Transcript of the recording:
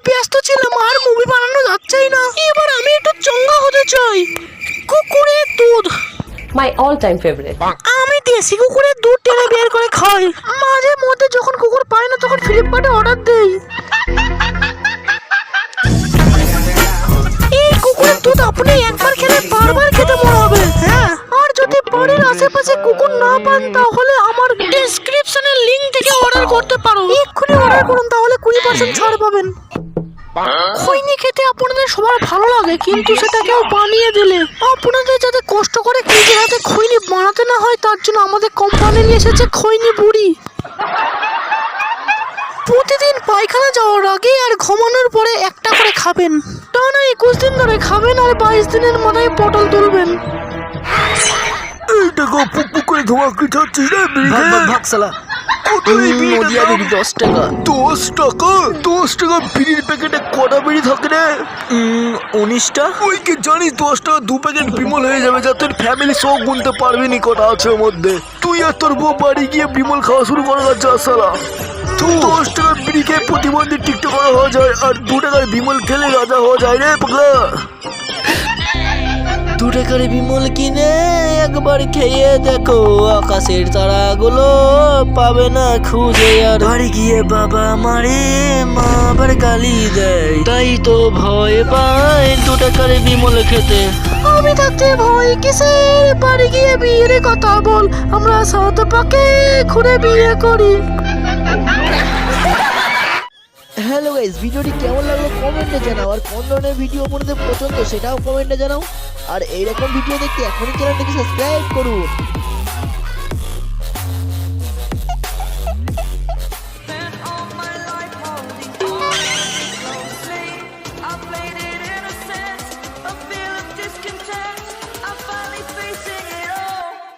ব্যস্ত ছিলাম আর মুভি বানানো যাচ্ছেই না। এবার আমি একটু চঙ্গা হতে চাই। কুকুরের দুধ মাই অল টাইম ফেভারিট। আমি দেশি কুকুরের দুধ টেনে বের করে খাই। মাঝে মধ্যে যখন কুকুর পাই না তখন ফ্লিপকার্টে অর্ডার দেই। এই কুকুরের দুধ আপনি একবার খেলে বারবার খেতে মনে হবে। হ্যাঁ, আর যদি বাড়ির আশেপাশে কুকুর না পান তাহলে আমার ডেসক্রিপশনের লিংক থেকে অর্ডার করতে পারো। এক্ষুনি অর্ডার করুন, তাহলে 20% ছাড় পাবেন। খৈনি খেতে আপনাদের সবার ভালো লাগে, কিন্তু সেটা কেউ বানিয়ে দিলে আপনাদের যাতে কষ্ট করে নিজের হাতে খৈনি বানাতে না হয় তার জন্য আমাদের কোম্পানি নিয়ে এসেছে খৈনি বুড়ি। প্রতিদিন পায়খানা যাওয়ার আগে আর ঘুমানোর পরে একটা করে খাবেন। টানা 21 দিন ধরে খাবেন আর 22 দিনের মাথায় পটল তুলবেন। দেখো পুক করে ধোঁয়া কি ছাড়ছিস রে? ভাগ সালা। 10 টাকা। 10 টাকা বিড়ির প্যাকেটে কটা বিড়ি থাকে রে? 19টা। ওই কি জানিস 10 টাকা 2 প্যাকেট বিমল হয়ে যাবে, যা তোর ফ্যামিলি সব গুনতে পারবি নি কটা আছে ওর মধ্যে। তুই আর তোর বউ বাড়ি গিয়ে বিমল খাওয়া শুরু করে যা সালা। 10 টাকার বিড়ি খেয়ে প্রতিবন্ধী টিকটকার হওয়া যায়, আর 2 টাকার বিমল খেলে রাজা হওয়া যায় রে পাগলা। 2 টাকার বিমল কিনে একবার খেয়ে দেখো, আকাশের তারাগুলো পাবে না খুঁজে। আর বাড়ি গিয়ে বাবা মারে, মা আবার গালি দেয়, তাই তো ভয় পায় 2 টাকার বিমল খেতে। আমি থাকতে ভয় কিসের, বাড়ি গিয়ে বিয়ের কথা বল, আমরা সাত পাকে ঘুরে বিয়ে করি। হ্যালো গাইস, ভিডিওটি কেমন লাগলো কমেন্টে জানাও, আর কোন ধরনের ভিডিও আপনাদের পছন্দ সেটাও কমেন্টে জানাও। আর এইরকম ভিডিও দেখতে এখনই চ্যানেলটিকে সাবস্ক্রাইব করুন।